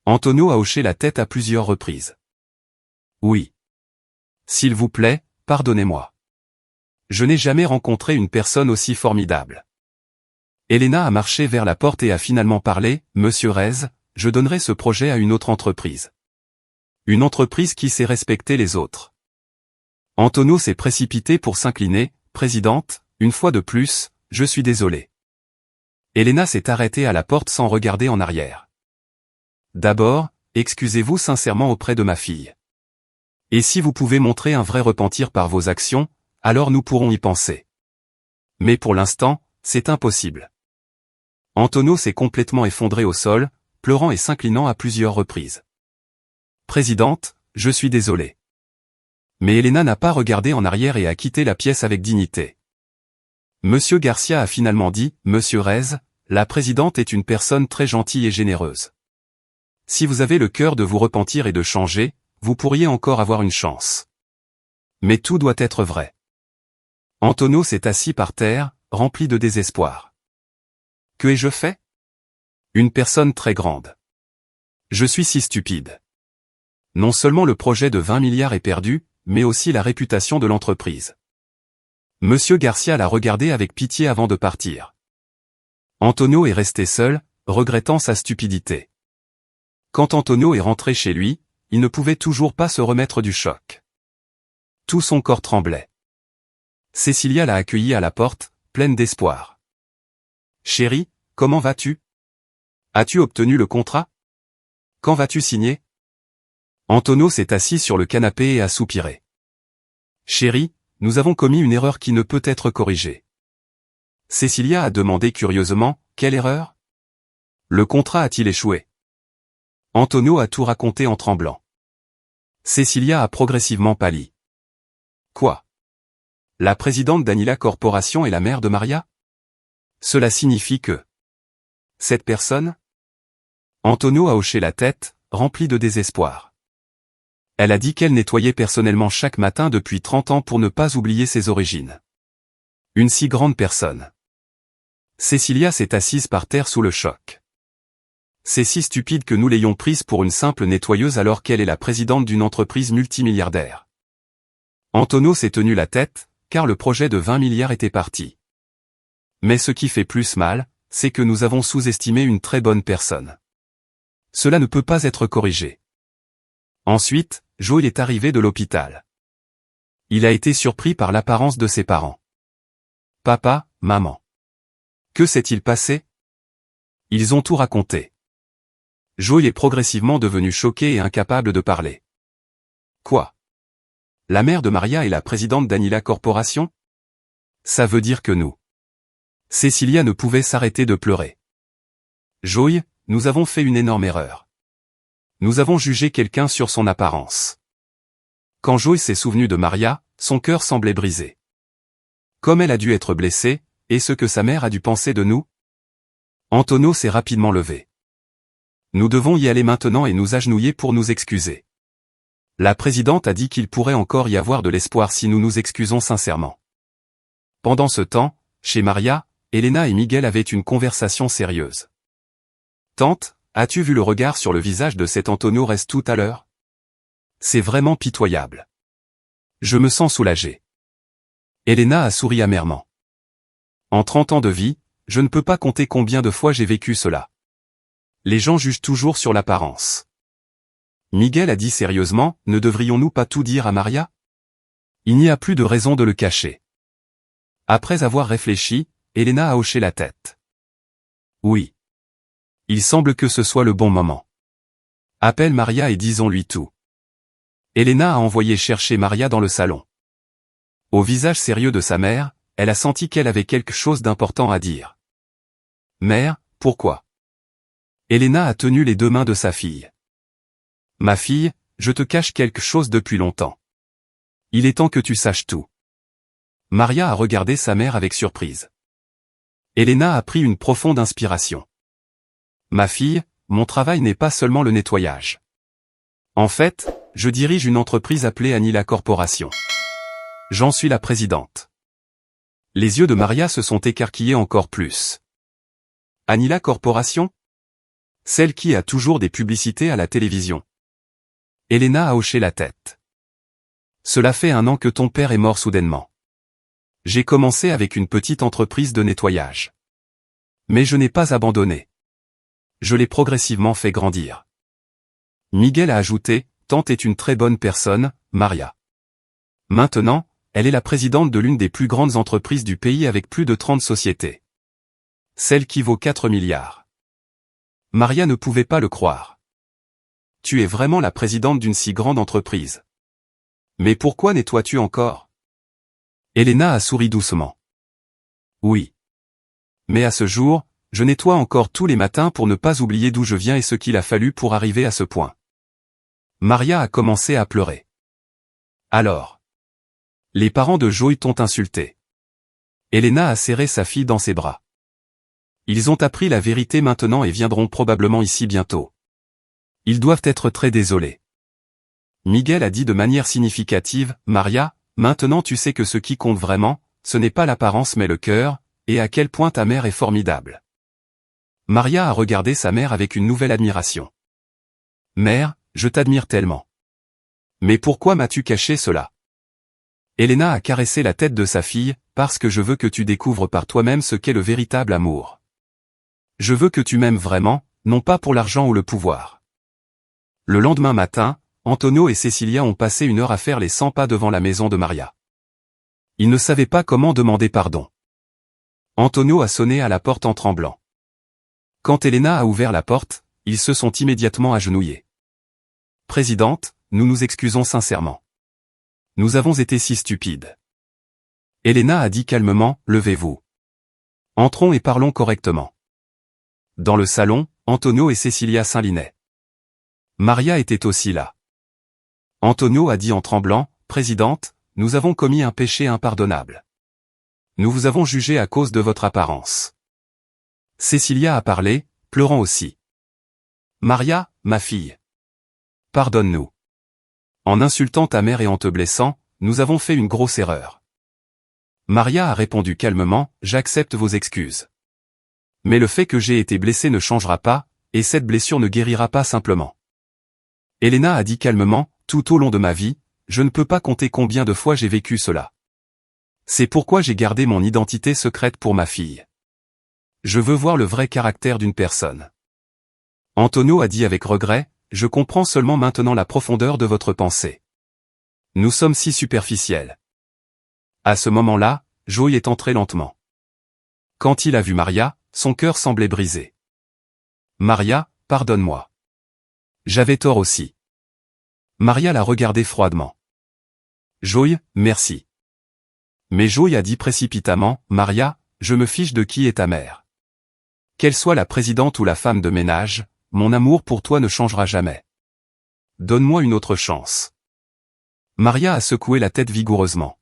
Speaker 1: Antonio a hoché la tête à plusieurs reprises. Oui. S'il vous plaît, pardonnez-moi. Je n'ai jamais rencontré une personne aussi formidable. Elena a marché vers la porte et a finalement parlé, monsieur Rez, je donnerai ce projet à une autre entreprise. Une entreprise qui sait respecter les autres. Antonio s'est précipité pour s'incliner, présidente, une fois de plus, je suis désolé. Elena s'est arrêtée à la porte sans regarder en arrière. D'abord, excusez-vous sincèrement auprès de ma fille. Et si vous pouvez montrer un vrai repentir par vos actions, alors nous pourrons y penser. Mais pour l'instant, c'est impossible. Antonio s'est complètement effondré au sol, pleurant et s'inclinant à plusieurs reprises. Présidente, je suis désolé. Mais Elena n'a pas regardé en arrière et a quitté la pièce avec dignité. Monsieur Garcia a finalement dit, monsieur Rez, la présidente est une personne très gentille et généreuse. Si vous avez le cœur de vous repentir et de changer, vous pourriez encore avoir une chance. Mais tout doit être vrai. Antonio s'est assis par terre, rempli de désespoir. Que ai-je fait? Une personne très grande. Je suis si stupide. Non seulement le projet de 20 milliards est perdu, mais aussi la réputation de l'entreprise. Monsieur Garcia l'a regardé avec pitié avant de partir. Antonio est resté seul, regrettant sa stupidité. Quand Antonio est rentré chez lui, il ne pouvait toujours pas se remettre du choc. Tout son corps tremblait. Cecilia l'a accueilli à la porte, pleine d'espoir. Chérie, comment vas-tu? As-tu obtenu le contrat? Quand vas-tu signer? Antonio s'est assis sur le canapé et a soupiré. Chérie, nous avons commis une erreur qui ne peut être corrigée. Cecilia a demandé curieusement, quelle erreur? Le contrat a-t-il échoué? Antonio a tout raconté en tremblant. Cecilia a progressivement pâli. Quoi? La présidente d'Anila Corporation est la mère de Maria? Cela signifie que... Cette personne? Antonio a hoché la tête, rempli de désespoir. Elle a dit qu'elle nettoyait personnellement chaque matin depuis 30 ans pour ne pas oublier ses origines. Une si grande personne. Cecilia s'est assise par terre sous le choc. C'est si stupide que nous l'ayons prise pour une simple nettoyeuse alors qu'elle est la présidente d'une entreprise multimilliardaire. Antonio s'est tenu la tête, car le projet de 20 milliards était parti. Mais ce qui fait plus mal, c'est que nous avons sous-estimé une très bonne personne. Cela ne peut pas être corrigé. Ensuite, Joel est arrivé de l'hôpital. Il a été surpris par l'apparence de ses parents. Papa, maman. Que s'est-il passé? Ils ont tout raconté. Joel est progressivement devenu choqué et incapable de parler. Quoi? La mère de Maria est la présidente d'Anila Corporation? Ça veut dire que nous. Cecilia ne pouvait s'arrêter de pleurer. Joel, nous avons fait une énorme erreur. Nous avons jugé quelqu'un sur son apparence. Quand Joel s'est souvenu de Maria, son cœur semblait brisé. Comme elle a dû être blessée, et ce que sa mère a dû penser de nous? Antonio s'est rapidement levé. Nous devons y aller maintenant et nous agenouiller pour nous excuser. La présidente a dit qu'il pourrait encore y avoir de l'espoir si nous nous excusons sincèrement. Pendant ce temps, chez Maria, Elena et Miguel avaient une conversation sérieuse. Tante, as-tu vu le regard sur le visage de cet Antonio Rez tout à l'heure? C'est vraiment pitoyable. Je me sens soulagé. Elena a souri amèrement. En 30 ans de vie, je ne peux pas compter combien de fois j'ai vécu cela. Les gens jugent toujours sur l'apparence. Miguel a dit sérieusement, ne devrions-nous pas tout dire à Maria? Il n'y a plus de raison de le cacher. Après avoir réfléchi, Elena a hoché la tête. Oui. Il semble que ce soit le bon moment. Appelle Maria et disons-lui tout. Elena a envoyé chercher Maria dans le salon. Au visage sérieux de sa mère, elle a senti qu'elle avait quelque chose d'important à dire. Mère, pourquoi? Elena a tenu les deux mains de sa fille. Ma fille, je te cache quelque chose depuis longtemps. Il est temps que tu saches tout. Maria a regardé sa mère avec surprise. Elena a pris une profonde inspiration. Ma fille, mon travail n'est pas seulement le nettoyage. En fait, je dirige une entreprise appelée Anila Corporation. J'en suis la présidente. Les yeux de Maria se sont écarquillés encore plus. Anila Corporation? Celle qui a toujours des publicités à la télévision. Elena a hoché la tête. Cela fait 1 an que ton père est mort soudainement. J'ai commencé avec une petite entreprise de nettoyage. Mais je n'ai pas abandonné. Je l'ai progressivement fait grandir. Miguel a ajouté, tante est une très bonne personne, Maria. Maintenant, elle est la présidente de l'une des plus grandes entreprises du pays avec plus de 30 sociétés. Celle qui vaut 4 milliards. Maria ne pouvait pas le croire. Tu es vraiment la présidente d'une si grande entreprise. Mais pourquoi nettoies-tu encore? Elena a souri doucement. Oui. Mais à ce jour, je nettoie encore tous les matins pour ne pas oublier d'où je viens et ce qu'il a fallu pour arriver à ce point. Maria a commencé à pleurer. Alors. Les parents de Joey t'ont insulté. Elena a serré sa fille dans ses bras. Ils ont appris la vérité maintenant et viendront probablement ici bientôt. Ils doivent être très désolés. Miguel a dit de manière significative, Maria, maintenant tu sais que ce qui compte vraiment, ce n'est pas l'apparence mais le cœur, et à quel point ta mère est formidable. Maria a regardé sa mère avec une nouvelle admiration. Mère, je t'admire tellement. Mais pourquoi m'as-tu caché cela? Elena a caressé la tête de sa fille, parce que je veux que tu découvres par toi-même ce qu'est le véritable amour. Je veux que tu m'aimes vraiment, non pas pour l'argent ou le pouvoir. Le lendemain matin, Antonio et Cecilia ont passé 1 heure à faire les 100 pas devant la maison de Maria. Ils ne savaient pas comment demander pardon. Antonio a sonné à la porte en tremblant. Quand Elena a ouvert la porte, ils se sont immédiatement agenouillés. Présidente, nous nous excusons sincèrement. Nous avons été si stupides. Elena a dit calmement, levez-vous. Entrons et parlons correctement. Dans le salon, Antonio et Cecilia s'inclinaient. Maria était aussi là. Antonio a dit en tremblant, Présidente, nous avons commis un péché impardonnable. Nous vous avons jugé à cause de votre apparence. Cecilia a parlé, pleurant aussi. Maria, ma fille. Pardonne-nous. En insultant ta mère et en te blessant, nous avons fait une grosse erreur. Maria a répondu calmement, j'accepte vos excuses. Mais le fait que j'ai été blessée ne changera pas, et cette blessure ne guérira pas simplement. Elena a dit calmement, tout au long de ma vie, je ne peux pas compter combien de fois j'ai vécu cela. C'est pourquoi j'ai gardé mon identité secrète pour ma fille. Je veux voir le vrai caractère d'une personne. Antonio a dit avec regret, je comprends seulement maintenant la profondeur de votre pensée. Nous sommes si superficiels. À ce moment-là, Joey est entré lentement. Quand il a vu Maria, son cœur semblait brisé. Maria, pardonne-moi. J'avais tort aussi. Maria l'a regardé froidement. Joey, merci. Mais Joey a dit précipitamment, Maria, je me fiche de qui est ta mère. Qu'elle soit la présidente ou la femme de ménage, mon amour pour toi ne changera jamais. Donne-moi une autre chance. Maria a secoué la tête vigoureusement.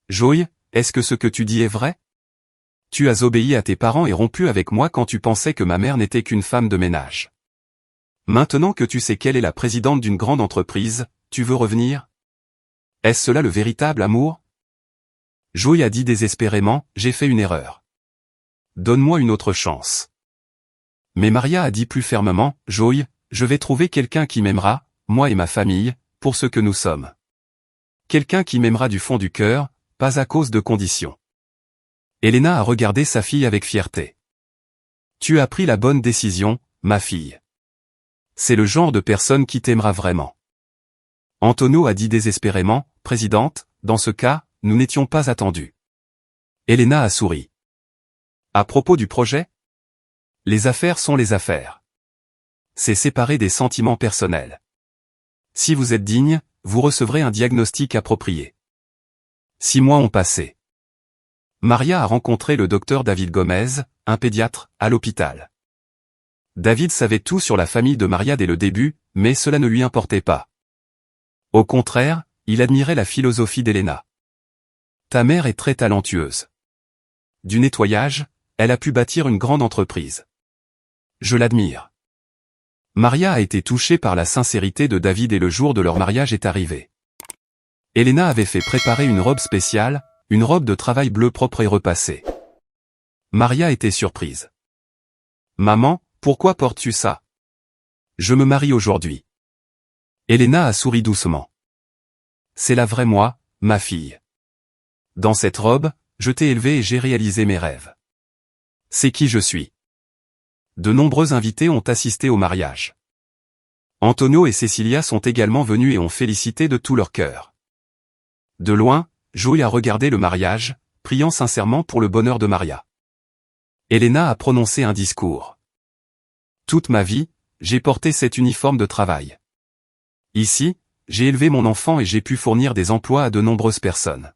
Speaker 1: Joey, est-ce que ce que tu dis est vrai? Tu as obéi à tes parents et rompu avec moi quand tu pensais que ma mère n'était qu'une femme de ménage. Maintenant que tu sais qu'elle est la présidente d'une grande entreprise, tu veux revenir? Est-ce cela le véritable amour? Joey a dit désespérément, j'ai fait une erreur. Donne-moi une autre chance. Mais Maria a dit plus fermement, Joey, je vais trouver quelqu'un qui m'aimera, moi et ma famille, pour ce que nous sommes. Quelqu'un qui m'aimera du fond du cœur, pas à cause de conditions. Elena a regardé sa fille avec fierté. Tu as pris la bonne décision, ma fille. C'est le genre de personne qui t'aimera vraiment. Antonio a dit désespérément, Présidente, dans ce cas, nous n'étions pas attendus. Elena a souri. À propos du projet? Les affaires sont les affaires. C'est séparé des sentiments personnels. Si vous êtes digne, vous recevrez un diagnostic approprié. 6 mois ont passé. Maria a rencontré le docteur David Gomez, un pédiatre, à l'hôpital. David savait tout sur la famille de Maria dès le début, mais cela ne lui importait pas. Au contraire, il admirait la philosophie d'Elena. Ta mère est très talentueuse. Du nettoyage, elle a pu bâtir une grande entreprise. Je l'admire. Maria a été touchée par la sincérité de David et le jour de leur mariage est arrivé. Elena avait fait préparer une robe spéciale, une robe de travail bleu propre et repassée. Maria était surprise. « Maman, pourquoi portes-tu ça? Je me marie aujourd'hui. » Elena a souri doucement. « C'est la vraie moi, ma fille. Dans cette robe, je t'ai élevée et j'ai réalisé mes rêves. C'est qui je suis. » De nombreux invités ont assisté au mariage. Antonio et Cecilia sont également venus et ont félicité de tout leur cœur. De loin, Joey a regardé le mariage, priant sincèrement pour le bonheur de Maria. Elena a prononcé un discours. « Toute ma vie, j'ai porté cet uniforme de travail. Ici, j'ai élevé mon enfant et j'ai pu fournir des emplois à de nombreuses personnes.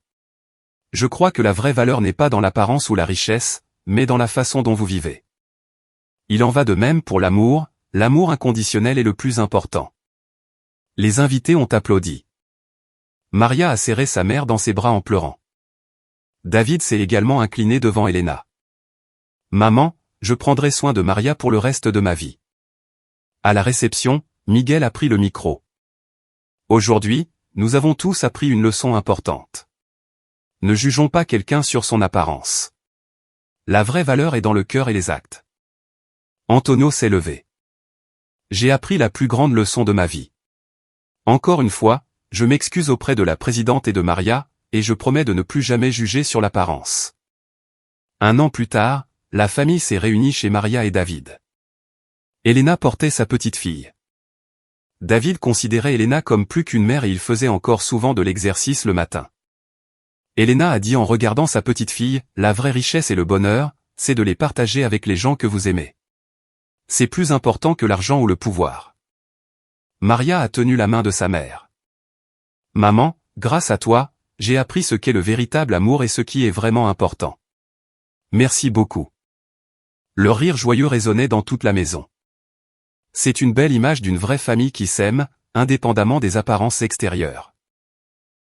Speaker 1: Je crois que la vraie valeur n'est pas dans l'apparence ou la richesse, mais dans la façon dont vous vivez. Il en va de même pour l'amour, l'amour inconditionnel est le plus important. » Les invités ont applaudi. Maria a serré sa mère dans ses bras en pleurant. David s'est également incliné devant Elena. « Maman, je prendrai soin de Maria pour le reste de ma vie. » À la réception, Miguel a pris le micro. « Aujourd'hui, nous avons tous appris une leçon importante. Ne jugeons pas quelqu'un sur son apparence. La vraie valeur est dans le cœur et les actes. » Antonio s'est levé. « J'ai appris la plus grande leçon de ma vie. Encore une fois, je m'excuse auprès de la présidente et de Maria, et je promets de ne plus jamais juger sur l'apparence. » Un an plus tard, la famille s'est réunie chez Maria et David. Elena portait sa petite fille. David considérait Elena comme plus qu'une mère et il faisait encore souvent de l'exercice le matin. Elena a dit en regardant sa petite fille, « La vraie richesse et le bonheur, c'est de les partager avec les gens que vous aimez. C'est plus important que l'argent ou le pouvoir. » Maria a tenu la main de sa mère. « Maman, grâce à toi, j'ai appris ce qu'est le véritable amour et ce qui est vraiment important. Merci beaucoup. » Le rire joyeux résonnait dans toute la maison. C'est une belle image d'une vraie famille qui s'aime, indépendamment des apparences extérieures.